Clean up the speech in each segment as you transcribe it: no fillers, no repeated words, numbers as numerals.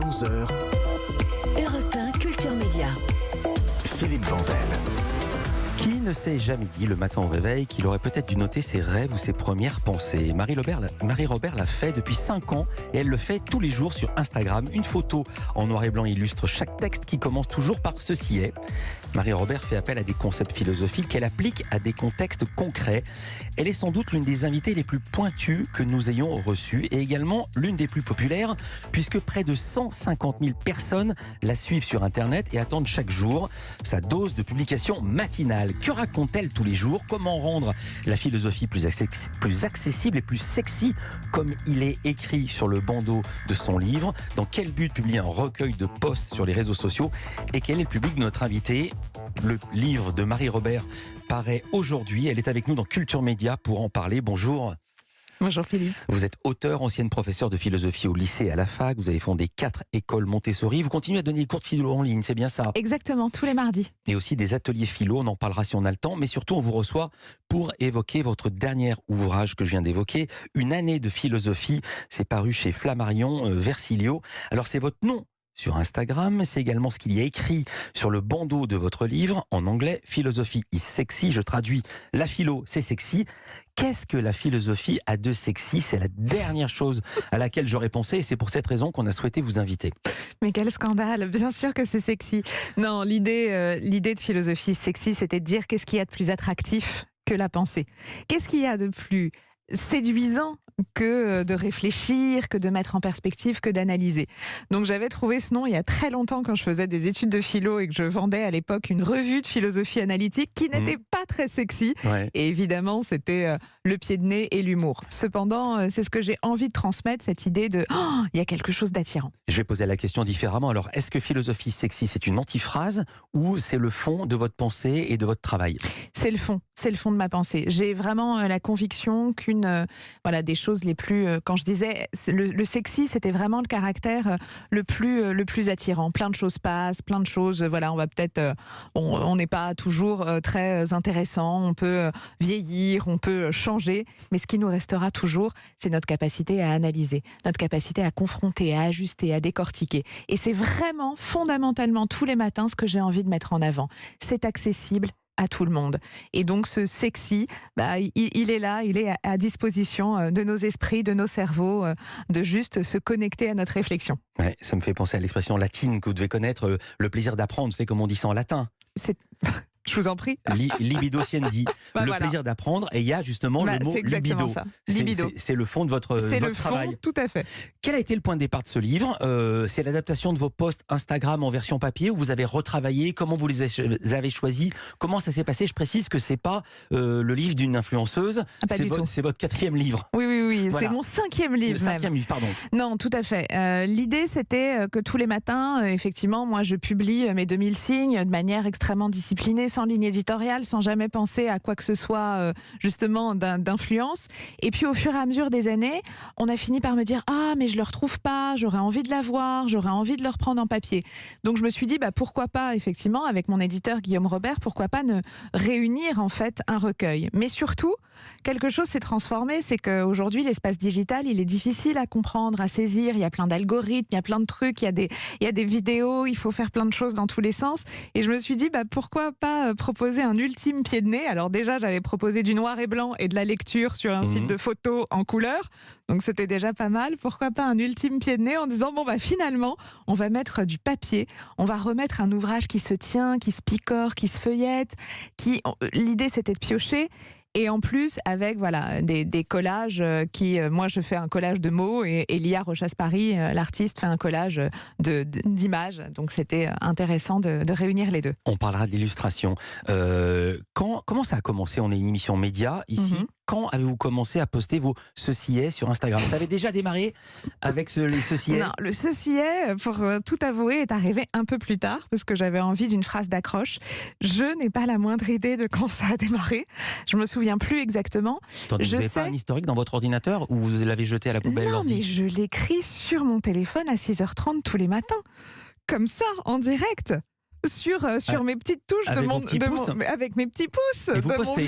11h. Europe 1 Culture Média. Philippe Vandel. Qui ne s'est jamais dit le matin au réveil qu'il aurait peut-être dû noter ses rêves ou ses premières pensées? Marie-Robert l'a fait depuis 5 ans et elle le fait tous les jours sur Instagram. Une photo en noir et blanc illustre chaque texte qui commence toujours par « ceci est ». Marie-Robert fait appel à des concepts philosophiques qu'elle applique à des contextes concrets. Elle est sans doute l'une des invitées les plus pointues que nous ayons reçues et également l'une des plus populaires puisque près de 150 000 personnes la suivent sur Internet et attendent chaque jour sa dose de publication matinale. Que raconte-t-elle tous les jours? Comment rendre la philosophie plus accessible et plus sexy comme il est écrit sur le bandeau de son livre? Dans quel but publier un recueil de posts sur les réseaux sociaux? Et quel est le public de notre invitée? Le livre de Marie-Robert paraît aujourd'hui. Elle est avec nous dans Culture Média pour en parler. Bonjour. Bonjour Philippe. Vous êtes auteur, ancienne professeure de philosophie au lycée et à la fac. Vous avez fondé 4 écoles Montessori. Vous continuez à donner des cours de philo en ligne, c'est bien ça? Exactement, tous les mardis. Et aussi des ateliers philo, on en parlera si on a le temps. Mais surtout, on vous reçoit pour évoquer votre dernier ouvrage que je viens d'évoquer, Une année de philosophie. C'est paru chez Flammarion Versilio. Alors c'est votre nom sur Instagram, c'est également ce qu'il y a écrit sur le bandeau de votre livre, en anglais, Philosophie is sexy. Je traduis, la philo, c'est sexy. Qu'est-ce que la philosophie a de sexy? C'est la dernière chose à laquelle j'aurais pensé et c'est pour cette raison qu'on a souhaité vous inviter. Mais quel scandale, bien sûr que c'est sexy. Non, l'idée de philosophie sexy, c'était de dire qu'est-ce qu'il y a de plus attractif que la pensée? Qu'est-ce qu'il y a de plus séduisant que de réfléchir, que de mettre en perspective, que d'analyser. Donc j'avais trouvé ce nom il y a très longtemps quand je faisais des études de philo et que je vendais à l'époque une revue de philosophie analytique qui n'était pas très sexy. Ouais. Et évidemment, c'était le pied de nez et l'humour. Cependant, c'est ce que j'ai envie de transmettre, cette idée de « il y a quelque chose d'attirant ». Je vais poser la question différemment. Alors, est-ce que philosophie sexy, c'est une antiphrase ou c'est le fond de votre pensée et de votre travail? C'est le fond de ma pensée. J'ai vraiment la conviction qu'une des choses les plus, quand je disais le sexy, c'était vraiment le caractère le plus attirant. Plein de choses passent, plein de choses, on va peut-être, on n'est pas toujours très intéressant, on peut vieillir, on peut changer, mais ce qui nous restera toujours, c'est notre capacité à analyser, notre capacité à confronter, à ajuster, à décortiquer. Et c'est vraiment fondamentalement tous les matins ce que j'ai envie de mettre en avant. C'est accessible à tout le monde. Et donc ce sexy, il est là, il est à disposition de nos esprits, de nos cerveaux, de juste se connecter à notre réflexion. Ouais, ça me fait penser à l'expression latine que vous devez connaître, le plaisir d'apprendre, c'est comme on dit ça en latin. Je vous en prie. Libido siendi, plaisir d'apprendre, et il y a justement le mot libido. C'est le fond de votre travail. C'est le fond, tout à fait. Quel a été le point de départ de ce livre? C'est l'adaptation de vos posts Instagram en version papier où vous avez retravaillé? Comment vous les avez choisis? Comment ça s'est passé? Je précise que c'est pas le livre d'une influenceuse, c'est votre 4e livre. Oui, voilà. C'est mon 5e livre. Le 5e livre, pardon. Non, tout à fait. L'idée, c'était que tous les matins, effectivement, moi, je publie mes 2000 signes de manière extrêmement disciplinée, sans ligne éditoriale, sans jamais penser à quoi que ce soit justement d'influence. Et puis au fur et à mesure des années, on a fini par me dire « Ah, mais je le retrouve pas, j'aurais envie de l'avoir, j'aurais envie de le reprendre en papier ». Donc je me suis dit pourquoi pas, effectivement, avec mon éditeur Guillaume Robert, pourquoi pas ne réunir en fait un recueil. Mais surtout, quelque chose s'est transformé, c'est qu'aujourd'hui, l'espace digital, il est difficile à comprendre, à saisir. Il y a plein d'algorithmes, il y a plein de trucs, il y a des vidéos, il faut faire plein de choses dans tous les sens. Et je me suis dit, pourquoi pas proposer un ultime pied de nez. Alors déjà, j'avais proposé du noir et blanc et de la lecture sur un site de photos en couleur. Donc c'était déjà pas mal. Pourquoi pas un ultime pied de nez en disant, finalement, on va mettre du papier, on va remettre un ouvrage qui se tient, qui se picore, qui se feuillette, l'idée c'était de piocher. Et en plus, avec des collages moi je fais un collage de mots et Lia Rochas-Paris, l'artiste, fait un collage d'images. Donc c'était intéressant de réunir les deux. On parlera d'illustration. Comment ça a commencé? On est une émission média ici. Quand avez-vous commencé à poster vos ceci est sur Instagram? Ça avait déjà démarré avec les ceci est? Non, le ceci est, pour tout avouer, est arrivé un peu plus tard parce que j'avais envie d'une phrase d'accroche. Je n'ai pas la moindre idée de quand ça a démarré. Je me souviens plus exactement. Attendez, vous n'avez pas un historique dans votre ordinateur ou vous l'avez jeté à la poubelle? Non, mais je l'écris sur mon téléphone à 6h30 tous les matins. Comme ça, en direct. sur mes petites touches Avec vos petits pouces. avec mes petits pouces Et vous de postez.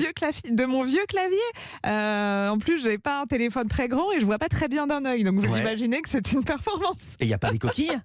mon vieux clavier. En plus, j'ai pas un téléphone très grand et je vois pas très bien d'un œil. Donc vous Ouais. imaginez que c'est une performance. Et il n'y a pas des coquilles?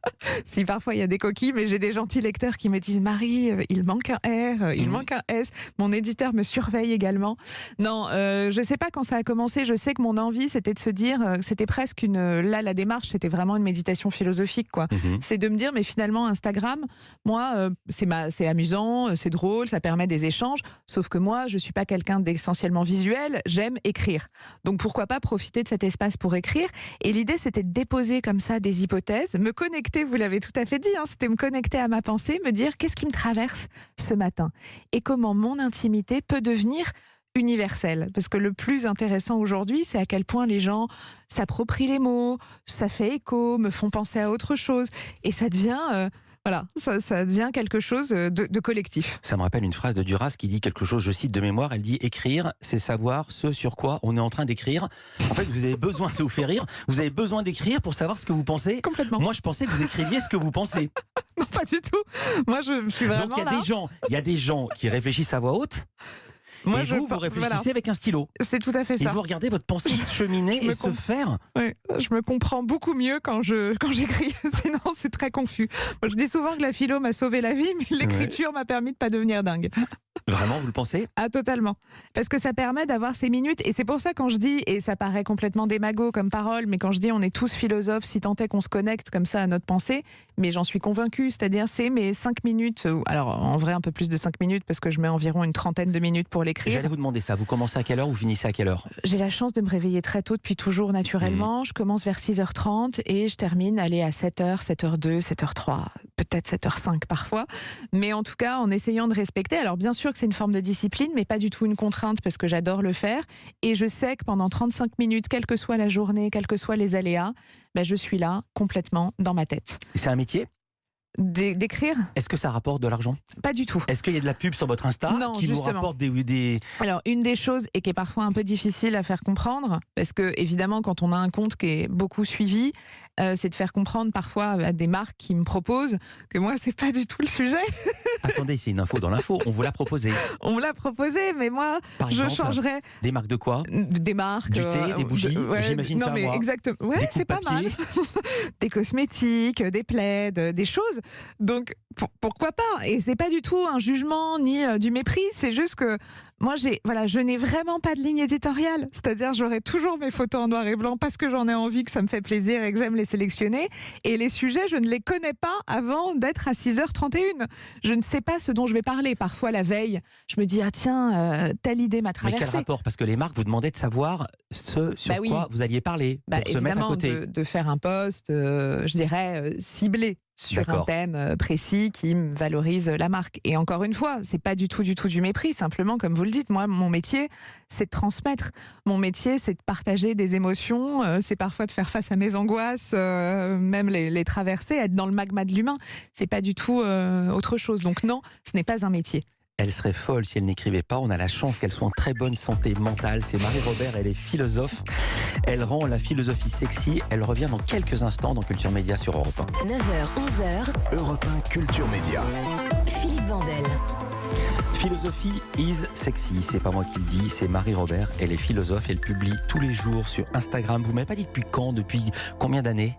Si parfois il y a des coquilles, mais j'ai des gentils lecteurs qui me disent Marie, il manque un R, il manque un S. Mon éditeur me surveille également. Non, je sais pas quand ça a commencé. Je sais que mon envie, c'était de se dire, c'était presque là, la démarche, c'était vraiment une méditation philosophique, quoi. C'est de me dire, mais finalement, Instagram, moi, c'est amusant, c'est drôle, ça permet des échanges. Sauf que moi, je suis pas quelqu'un d'essentiellement visuel. J'aime écrire. Donc pourquoi pas profiter de cet espace pour écrire. Et l'idée, c'était de déposer comme ça des hypothèses, me connecter, vous l'avez tout à fait dit, hein, c'était me connecter à ma pensée, me dire qu'est-ce qui me traverse ce matin et comment mon intimité peut devenir universelle. Parce que le plus intéressant aujourd'hui, c'est à quel point les gens s'approprient les mots, ça fait écho, me font penser à autre chose. Et ça devient... Voilà, ça devient quelque chose de collectif. Ça me rappelle une phrase de Duras qui dit quelque chose, je cite de mémoire, elle dit « Écrire, c'est savoir ce sur quoi on est en train d'écrire ». En fait, vous avez besoin, ça vous fait rire, vous avez besoin d'écrire pour savoir ce que vous pensez. Complètement. Moi, je pensais que vous écriviez ce que vous pensez. Non, pas du tout. Moi, je suis vraiment Donc, là. il y a des gens qui réfléchissent à voix haute, Moi, et vous réfléchissez avec un stylo. C'est tout à fait Et ça. vous regardez votre pensée cheminer Je me et se faire. Ouais, je me comprends beaucoup mieux quand j'écris. Sinon, c'est très confus. Moi, je dis souvent que la philo m'a sauvé la vie, mais l'écriture m'a permis de pas devenir dingue. Vraiment, vous le pensez? Ah, totalement. Parce que ça permet d'avoir ces minutes. Et c'est pour ça, quand je dis, et ça paraît complètement démago comme parole, mais quand je dis on est tous philosophes, si tant est qu'on se connecte comme ça à notre pensée, mais j'en suis convaincue. C'est-à-dire, c'est mes 5 minutes, alors en vrai un peu plus de 5 minutes, parce que je mets environ une trentaine de minutes pour l'écrire. J'allais vous demander ça. Vous commencez à quelle heure, vous finissez à quelle heure? J'ai la chance de me réveiller très tôt depuis toujours naturellement. Je commence vers 6h30 et je termine à 7h, 7h02, 7h03, peut-être 7h05 parfois. Mais en tout cas, en essayant de respecter. Alors bien sûr que c'est une forme de discipline, mais pas du tout une contrainte parce que j'adore le faire. Et je sais que pendant 35 minutes, quelle que soit la journée, quels que soient les aléas, je suis là complètement dans ma tête. Et c'est un métier? D'écrire? Est-ce que ça rapporte de l'argent? Pas du tout. Est-ce qu'il y a de la pub sur votre Insta Non, qui justement. vous rapporte des... Alors, une des choses, et qui est parfois un peu difficile à faire comprendre, parce que, évidemment, quand on a un compte qui est beaucoup suivi, c'est de faire comprendre parfois à des marques qui me proposent que moi, c'est pas du tout le sujet. Attendez, c'est une info dans l'info, on vous l'a proposé. On me l'a proposé, mais moi, Par je exemple, changerais des marques de quoi? des marques. Du thé, des bougies, j'imagine non, ça, mais moi. exactement. Ouais, Des c'est pas mal. coupe-papier. Des cosmétiques, des plaids, des choses. Donc, pourquoi pas? Et c'est pas du tout un jugement ni du mépris, c'est juste que moi, je n'ai vraiment pas de ligne éditoriale. C'est-à-dire, j'aurai toujours mes photos en noir et blanc parce que j'en ai envie, que ça me fait plaisir et que j'aime les sélectionner. Et les sujets, je ne les connais pas avant d'être à 6h31. Je ne sais pas ce dont je vais parler. Parfois, la veille, je me dis, ah tiens, telle idée m'a Mais traversée. quel rapport? Parce que les marques vous demandaient de savoir ce sur quoi vous alliez parler pour se mettre à évidemment, côté. de faire un post, je dirais, ciblé sur un thème précis qui me valorise la marque. Et encore une fois, c'est pas du tout du mépris. Simplement, comme vous le dites, moi, mon métier, c'est de transmettre. Mon métier, c'est de partager des émotions. C'est parfois de faire face à mes angoisses, même les traverser, être dans le magma de l'humain. C'est pas du tout autre chose. Donc non, ce n'est pas un métier. Elle serait folle si elle n'écrivait pas. On a la chance qu'elle soit en très bonne santé mentale. C'est Marie Robert, elle est philosophe. Elle rend la philosophie sexy. Elle revient dans quelques instants dans Culture Média sur Europe 1. 9h, 11h, Europe 1 Culture Média. Philippe Vandel. Philosophie is sexy, c'est pas moi qui le dis, c'est Marie Robert. Elle est philosophe, elle publie tous les jours sur Instagram. Vous m'avez pas dit depuis quand, depuis combien d'années?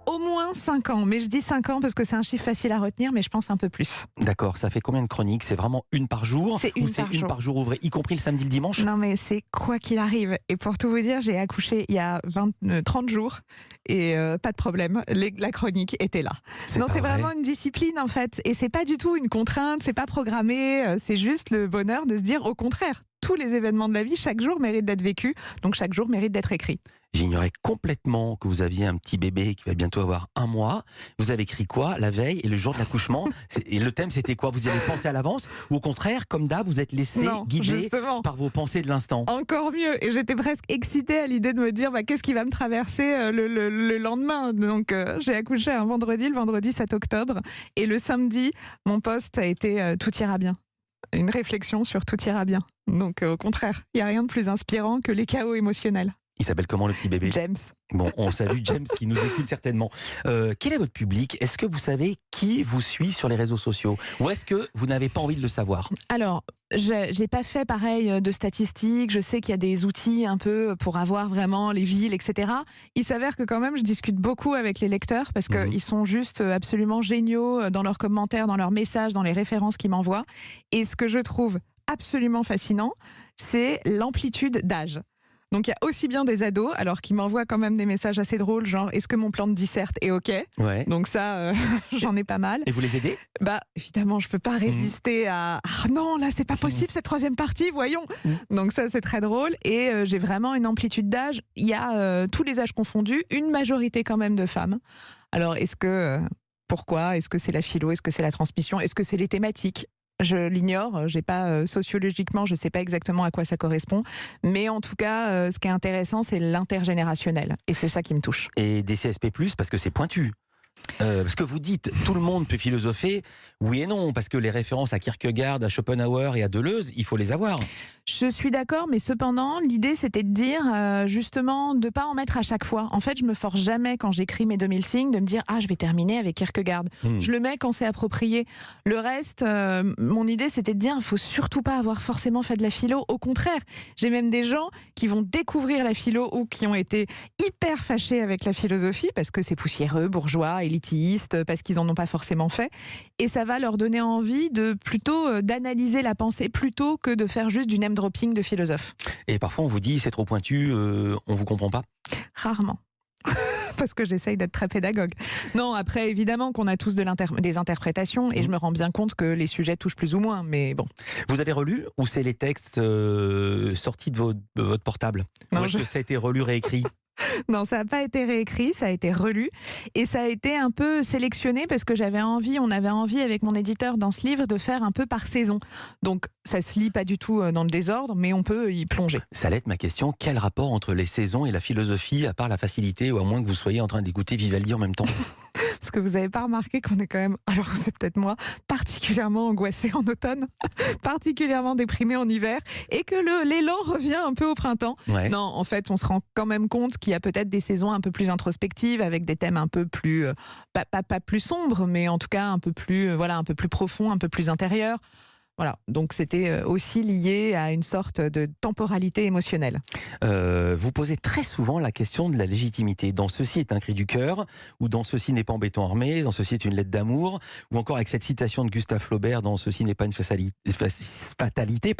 Au moins 5 ans, mais je dis 5 ans parce que c'est un chiffre facile à retenir, mais je pense un peu plus. D'accord, ça fait combien de chroniques? C'est vraiment une par jour? C'est ou une c'est par une jour. par jour ouvrée, y compris le samedi, le dimanche? Non, mais c'est quoi qu'il arrive. Et pour tout vous dire, j'ai accouché il y a 30 jours et pas de problème, la chronique était là. Non, pas c'est vrai. vraiment une discipline en fait. Et c'est pas du tout une contrainte, c'est pas programmé, c'est juste le bonheur de se dire au contraire. Tous les événements de la vie, chaque jour mérite d'être vécu, donc chaque jour mérite d'être écrit. J'ignorais complètement que vous aviez un petit bébé qui va bientôt avoir 1 mois. Vous avez écrit quoi la veille et le jour de l'accouchement? Et le thème, c'était quoi? Vous y avez pensé à l'avance? Ou au contraire, comme d'hab, vous êtes laissé Non, guider justement. par vos pensées de l'instant? Encore mieux. Et j'étais presque excitée à l'idée de me dire qu'est-ce qui va me traverser le lendemain. Donc j'ai accouché un vendredi, le vendredi 7 octobre. Et le samedi, mon post a été tout ira bien. Une réflexion sur tout ira bien. Donc au contraire, il n'y a rien de plus inspirant que les chaos émotionnels. Il s'appelle comment le petit bébé? James. Bon, on salue James qui nous écoute certainement. Quel est votre public? Est-ce que vous savez qui vous suit sur les réseaux sociaux? Ou est-ce que vous n'avez pas envie de le savoir? Alors, j'ai pas fait pareil de statistiques. Je sais qu'il y a des outils un peu pour avoir vraiment les villes, etc. Il s'avère que quand même, je discute beaucoup avec les lecteurs parce qu'ils sont juste absolument géniaux dans leurs commentaires, dans leurs messages, dans les références qu'ils m'envoient. Et ce que je trouve absolument fascinant, c'est l'amplitude d'âge. Donc il y a aussi bien des ados, alors qui m'envoient quand même des messages assez drôles, genre est-ce que mon plan de disserte est ok? Ouais. Donc ça, j'en ai pas mal. Et vous les aidez? Bah évidemment, je peux pas résister à ah non là c'est pas possible cette troisième partie, voyons. Donc ça c'est très drôle et j'ai vraiment une amplitude d'âge. Il y a tous les âges confondus, une majorité quand même de femmes. Alors est-ce que pourquoi? Est-ce que c'est la philo? Est-ce que c'est la transmission? Est-ce que c'est les thématiques? Je l'ignore, j'ai pas sociologiquement, je sais pas exactement à quoi ça correspond, mais en tout cas, ce qui est intéressant, c'est l'intergénérationnel, et c'est ça qui me touche. Et des CSP+, parce que c'est pointu. Parce que vous dites, tout le monde peut philosopher, oui et non, parce que les références à Kierkegaard, à Schopenhauer et à Deleuze, il faut les avoir. Je suis d'accord, mais cependant, l'idée c'était de dire justement de pas en mettre à chaque fois. En fait, je me force jamais quand j'écris mes 2000 signes de me dire ah je vais terminer avec Kierkegaard. Je le mets quand c'est approprié. Le reste, mon idée c'était de dire il faut surtout pas avoir forcément fait de la philo. Au contraire, j'ai même des gens qui vont découvrir la philo ou qui ont été hyper fâchés avec la philosophie parce que c'est poussiéreux, bourgeois, élitiste, parce qu'ils en ont pas forcément fait. Et ça va leur donner envie de plutôt d'analyser la pensée plutôt que de faire juste du name dropping de philosophe. Et parfois on vous dit c'est trop pointu, on vous comprend pas? Rarement. Parce que j'essaye d'être très pédagogue. Non, après évidemment qu'on a tous des interprétations et je me rends bien compte que les sujets touchent plus ou moins, mais bon. Vous avez relu ou c'est les textes sortis de votre portable? Non, ou est-ce que ça a été relu, réécrit? Non, ça n'a pas été réécrit, ça a été relu et ça a été un peu sélectionné parce que on avait envie avec mon éditeur dans ce livre de faire un peu par saison. Donc ça se lit pas du tout dans le désordre, mais on peut y plonger. Ça allait être ma question, quel rapport entre les saisons et la philosophie, à part la facilité ou à moins que vous soyez en train d'écouter Vivaldi en même temps? Parce que vous n'avez pas remarqué qu'on est quand même, alors c'est peut-être moi, particulièrement angoissé en automne, particulièrement déprimé en hiver, et que l'élan revient un peu au printemps. Ouais. Non, en fait, on se rend quand même compte qu'il y a peut-être des saisons un peu plus introspectives, avec des thèmes un peu plus, pas plus sombres, mais en tout cas un peu plus, un peu plus profonds, un peu plus intérieurs. Voilà, donc c'était aussi lié à une sorte de temporalité émotionnelle. Vous posez très souvent la question de la légitimité. Dans Ceci est un cri du cœur, ou dans Ceci n'est pas en béton armé, dans Ceci est une lettre d'amour, ou encore avec cette citation de Gustave Flaubert dans Ceci n'est pas une fatalité,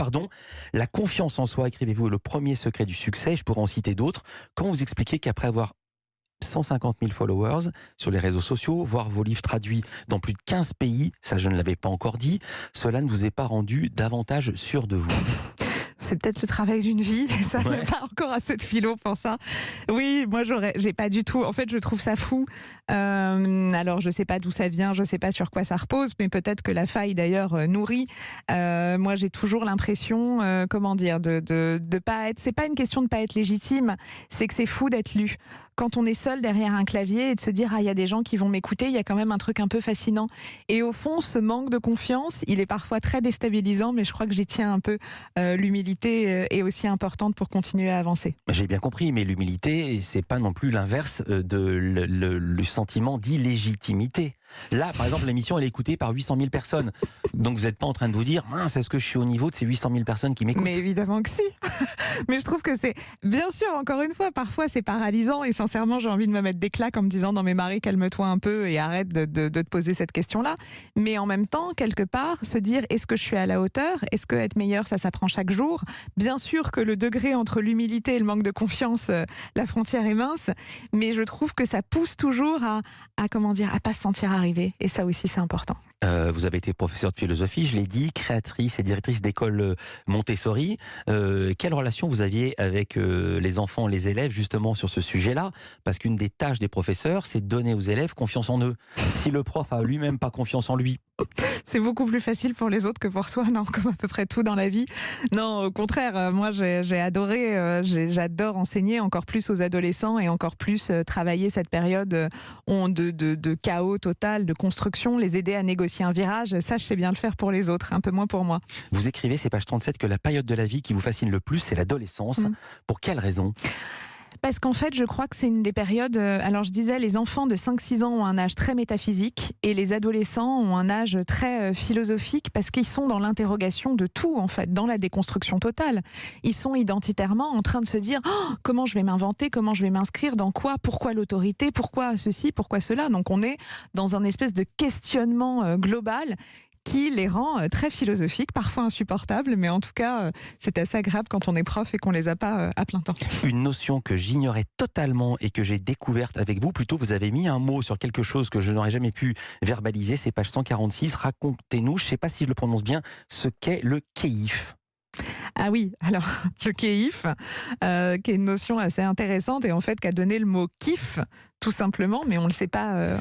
la confiance en soi, écrivez-vous, est le premier secret du succès. Je pourrais en citer d'autres. Comment vous expliquez qu'après avoir 150 000 followers sur les réseaux sociaux, voir vos livres traduits dans plus de 15 pays, ça je ne l'avais pas encore dit, cela ne vous est pas rendu davantage sûr de vous? C'est peut-être le travail d'une vie, et ça n'est pas encore assez de philo pour ça. Oui, moi j'ai pas du tout, en fait je trouve ça fou. Alors je sais pas d'où ça vient, je sais pas sur quoi ça repose, mais peut-être que la faille d'ailleurs nourrit. Moi j'ai toujours l'impression, de pas être, c'est pas une question de pas être légitime, c'est que c'est fou d'être lu. Quand on est seul derrière un clavier et de se dire ah il y a des gens qui vont m'écouter, il y a quand même un truc un peu fascinant. Et au fond, ce manque de confiance, il est parfois très déstabilisant, mais je crois que j'y tiens un peu. L'humilité est aussi importante pour continuer à avancer. J'ai bien compris, mais l'humilité, c'est pas non plus l'inverse de le sentiment d'illégitimité. Là, par exemple, l'émission, elle est écoutée par 800 000 personnes. Donc vous n'êtes pas en train de vous dire, mince, est-ce que je suis au niveau de ces 800 000 personnes qui m'écoutent? Mais évidemment que si. Mais je trouve que c'est, bien sûr, encore une fois, parfois c'est paralysant et sincèrement, j'ai envie de me mettre des claques en me disant, non mais Marie, calme-toi un peu et arrête de te poser cette question-là. Mais en même temps, quelque part, se dire, est-ce que je suis à la hauteur? Est-ce que être meilleur, ça s'apprend chaque jour? Bien sûr que le degré entre l'humilité et le manque de confiance, la frontière est mince, mais je trouve que ça pousse toujours à pas se sentir arrivé. Et ça aussi, c'est important. Vous avez été professeur de philosophie, je l'ai dit, créatrice et directrice d'école Montessori. Quelle relation vous aviez avec les enfants, les élèves, justement sur ce sujet-là? Parce qu'une des tâches des professeurs, c'est de donner aux élèves confiance en eux. Si le prof a lui-même pas confiance en lui, c'est beaucoup plus facile pour les autres que pour soi, non, comme à peu près tout dans la vie. Non, au contraire, moi j'ai adoré, j'adore enseigner encore plus aux adolescents et encore plus travailler cette période de chaos total, de construction, les aider à négocier un virage. Ça, je sais bien le faire pour les autres, un peu moins pour moi. Vous écrivez, c'est page 37, que la période de la vie qui vous fascine le plus, c'est l'adolescence. Pour quelle raison? Parce qu'en fait, je crois que c'est une des périodes... alors je disais, les enfants de 5-6 ans ont un âge très métaphysique et les adolescents ont un âge très philosophique parce qu'ils sont dans l'interrogation de tout, en fait, dans la déconstruction totale. Ils sont identitairement en train de se dire comment je vais m'inventer, comment je vais m'inscrire, dans quoi, pourquoi l'autorité, pourquoi ceci, pourquoi cela. Donc on est dans un espèce de questionnement global qui les rend très philosophiques, parfois insupportables, mais en tout cas, c'est assez agréable quand on est prof et qu'on les a pas à plein temps. Une notion que j'ignorais totalement et que j'ai découverte avec vous. Plutôt, vous avez mis un mot sur quelque chose que je n'aurais jamais pu verbaliser. C'est page 146. Racontez-nous, je ne sais pas si je le prononce bien, ce qu'est le kéif. Ah oui, alors le kéif, qui est une notion assez intéressante et en fait qui a donné le mot kiff, tout simplement, mais on ne le sait pas.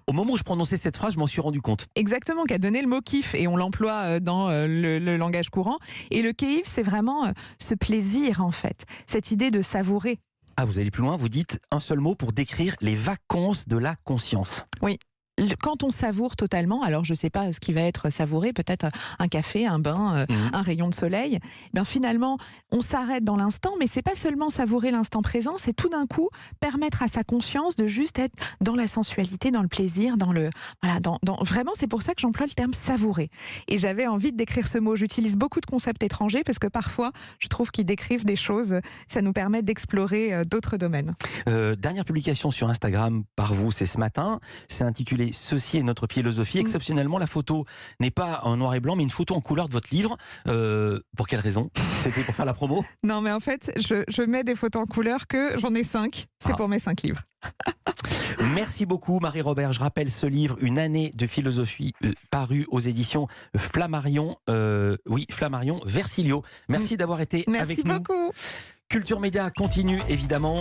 Au moment où je prononçais cette phrase, je m'en suis rendu compte. Exactement, qui a donné le mot kiff et on l'emploie dans le langage courant. Et le kéif, c'est vraiment ce plaisir en fait, cette idée de savourer. Ah, vous allez plus loin, vous dites un seul mot pour décrire les vacances de la conscience. Oui. Quand on savoure totalement, alors je ne sais pas ce qui va être savouré, peut-être un café, un bain, un rayon de soleil, bien finalement on s'arrête dans l'instant, mais c'est pas seulement savourer l'instant présent, c'est tout d'un coup permettre à sa conscience de juste être dans la sensualité, dans le plaisir, vraiment c'est pour ça que j'emploie le terme savourer. Et j'avais envie de décrire ce mot, j'utilise beaucoup de concepts étrangers parce que parfois je trouve qu'ils décrivent des choses, ça nous permet d'explorer d'autres domaines. Dernière publication sur Instagram par vous, c'est ce matin, c'est intitulé « Ceci est notre philosophie ». Exceptionnellement, la photo n'est pas en noir et blanc, mais une photo en couleur de votre livre. Pour quelle raison? C'était pour faire la promo? Non, mais en fait, je mets des photos en couleur que j'en ai 5. C'est pour mes 5 livres. Merci beaucoup, Marie-Robert. Je rappelle ce livre, Une année de philosophie, paru aux éditions Flammarion. Flammarion Versilio. Merci d'avoir été avec nous. Merci beaucoup. Culture Média continue, évidemment.